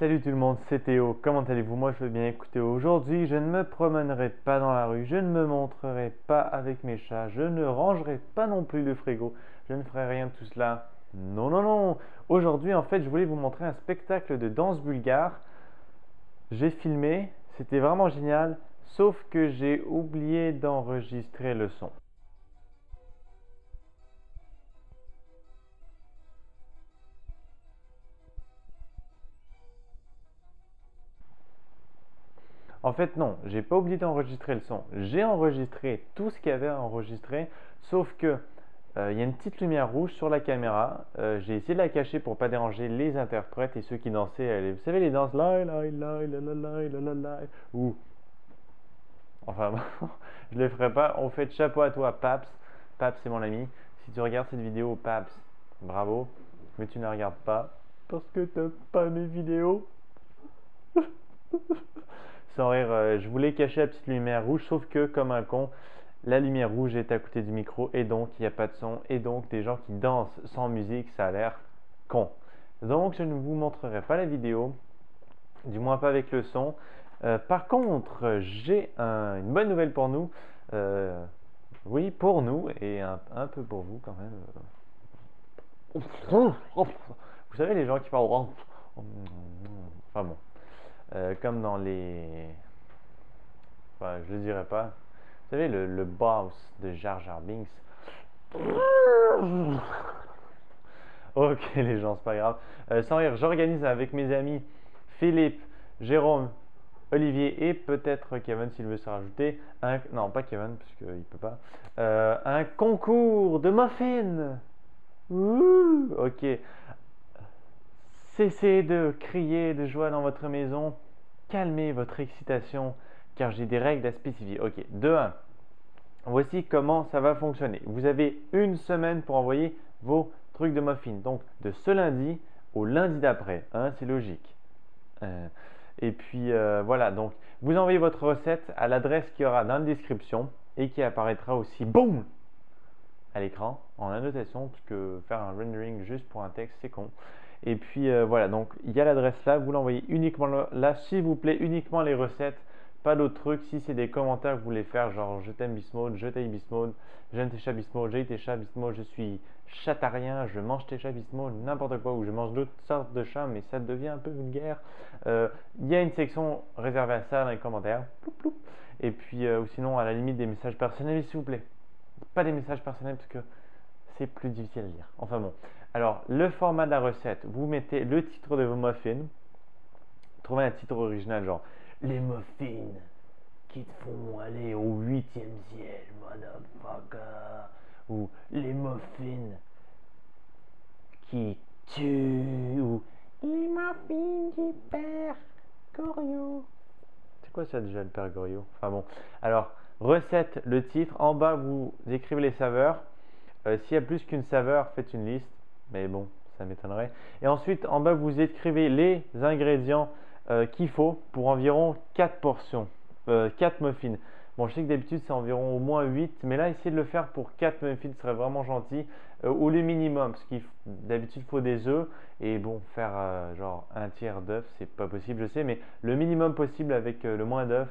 Salut tout le monde, c'est Théo, comment allez-vous? Moi je vais bien. Écoutez, aujourd'hui je ne me promènerai pas dans la rue, je ne me montrerai pas avec mes chats, je ne rangerai pas non plus le frigo, je ne ferai rien de tout cela. Non, non, non. Aujourd'hui en fait je voulais vous montrer un spectacle de danse bulgare. J'ai filmé, c'était vraiment génial, sauf que j'ai oublié d'enregistrer le son. En fait, non, j'ai pas oublié d'enregistrer le son. J'ai enregistré tout ce qu'il y avait à enregistrer, sauf que il y a une petite lumière rouge sur la caméra. J'ai essayé de la cacher pour pas déranger les interprètes et ceux qui dansaient. Vous savez, les danses la la la la la la la la la ou enfin, je le ferai pas. On fait chapeau à toi, Paps. Paps, c'est mon ami. Si tu regardes cette vidéo, Paps, bravo. Mais tu ne la regardes pas parce que t'as pas mes vidéos. Sans rire, je voulais cacher la petite lumière rouge, sauf que comme un con, la lumière rouge est à côté du micro et donc il n'y a pas de son et donc des gens qui dansent sans musique, ça a l'air con. Donc je ne vous montrerai pas la vidéo, du moins pas avec le son. Par contre, j'ai une bonne nouvelle pour nous. Oui, pour nous et un peu pour vous quand même. Vous savez les gens qui parlent. Enfin bon, comme dans les. Enfin, je le dirai pas. Vous savez, le boss de Jar Jar Binks. Ok, les gens, c'est pas grave. Sans rire, j'organise avec mes amis Philippe, Jérôme, Olivier et peut-être Kevin s'il veut se rajouter. Non, pas Kevin, parce qu'il peut pas. Un concours de muffins. Ouh, ok. Cessez de crier de joie dans votre maison. Calmez votre excitation, car j'ai des règles à spécifier. Ok, de 1. Voici comment ça va fonctionner. Vous avez une semaine pour envoyer vos trucs de muffins. Donc de ce lundi au lundi d'après. Hein, c'est logique. Et puis voilà, donc vous envoyez votre recette à l'adresse qui aura dans la description et qui apparaîtra aussi, boum, à l'écran en annotation, parce que faire un rendering juste pour un texte, c'est con. Et puis voilà, donc il y a l'adresse là, vous l'envoyez uniquement là, s'il vous plaît, uniquement les recettes, pas d'autres trucs. Si c'est des commentaires que vous voulez faire, genre je t'aime Bismode, je t'aime Bismode, j'aime tes chats Bismode, j'ai tes chats Bismode, je suis chatarien, je mange tes chats Bismode, n'importe quoi, ou je mange d'autres sortes de chats, mais ça devient un peu vulgaire. Il y a une section réservée à ça dans les commentaires. Ploup, ploup. Et puis, ou sinon, à la limite, des messages personnels, s'il vous plaît. Pas des messages personnels parce que c'est plus difficile à lire. Enfin bon. Alors, le format de la recette, vous mettez le titre de vos muffins. Trouvez un titre original, genre les muffins qui te font aller au 8e ciel, motherfucker. Ou les muffins qui tuent. Ou les muffins du père Goriot. C'est quoi ça déjà, le père Goriot? Enfin bon. Alors, recette, le titre. En bas, vous écrivez les saveurs. S'il y a plus qu'une saveur, faites une liste. Mais bon, ça m'étonnerait. Et ensuite, en bas, vous écrivez les ingrédients qu'il faut pour environ 4 portions, 4 muffins. Bon, je sais que d'habitude, c'est environ au moins 8, mais là, essayez de le faire pour 4 muffins, ce serait vraiment gentil. Ou le minimum, parce qu'il d'habitude, il faut des œufs. Et bon, faire genre un tiers d'œuf, c'est pas possible, je sais, mais le minimum possible avec le moins d'œufs.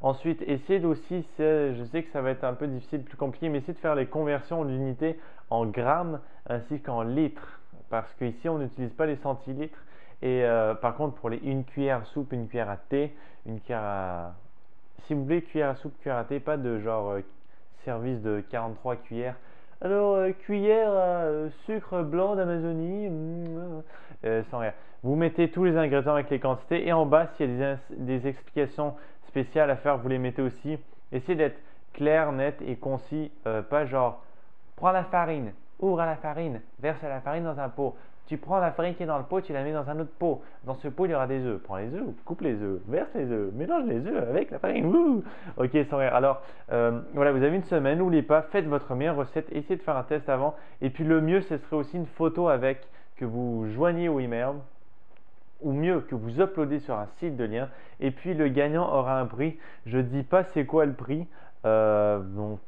Ensuite, essayez aussi, je sais que ça va être un peu difficile, plus compliqué, mais essayez de faire les conversions d'unités en grammes ainsi qu'en litres. Parce qu'ici, on n'utilise pas les centilitres. Et par contre, pour les une cuillère à soupe, une cuillère à thé, une cuillère à. Si vous voulez, cuillère à soupe, cuillère à thé, pas de genre service de 43 cuillères. Alors, cuillère à sucre blanc d'Amazonie, sans rien. Vous mettez tous les ingrédients avec les quantités et en bas, s'il y a des explications spéciales à faire, vous les mettez aussi. Essayez d'être clair, net et concis, pas genre prends la farine, ouvre la farine, verse la farine dans un pot. Tu prends la farine qui est dans le pot, tu la mets dans un autre pot. Dans ce pot, il y aura des œufs. Prends les œufs, coupe les œufs, verse les œufs, mélange les œufs avec la farine. Wouh. Ok, sans rire. Alors, voilà, vous avez une semaine, n'oubliez pas, faites votre meilleure recette, essayez de faire un test avant. Et puis le mieux, ce serait aussi une photo avec, que vous joignez au email, ou mieux, que vous uploadez sur un site de lien. Et puis le gagnant aura un prix. Je dis pas c'est quoi le prix. Donc,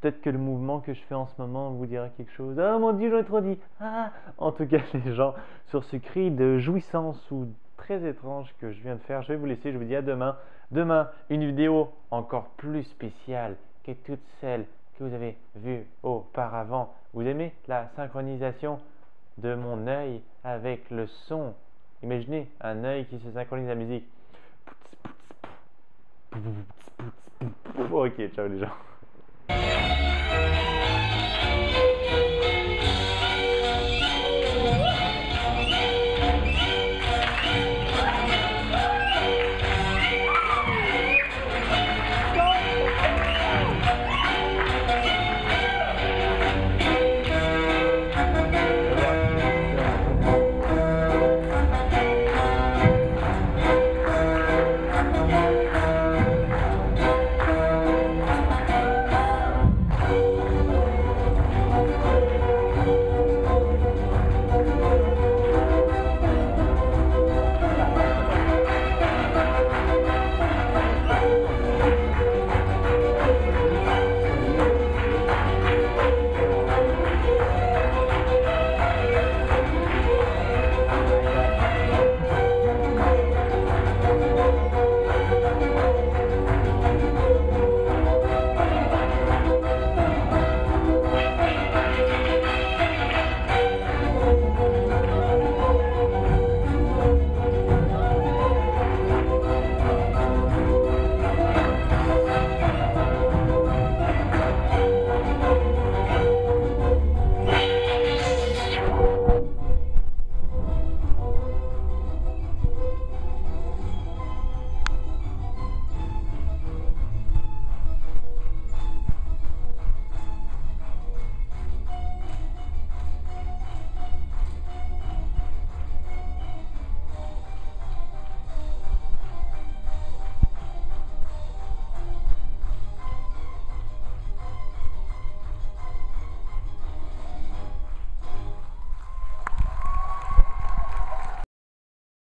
Peut-être que le mouvement que je fais en ce moment vous dira quelque chose. Oh mon Dieu, j'en ai trop dit. Ah. En tout cas, les gens, sur ce cri de jouissance ou très étrange que je viens de faire, je vais vous laisser. Je vous dis à demain. Demain, une vidéo encore plus spéciale que toutes celles que vous avez vues auparavant. Vous aimez la synchronisation de mon œil avec le son? Imaginez un œil qui se synchronise à la musique. Ok, ciao les gens.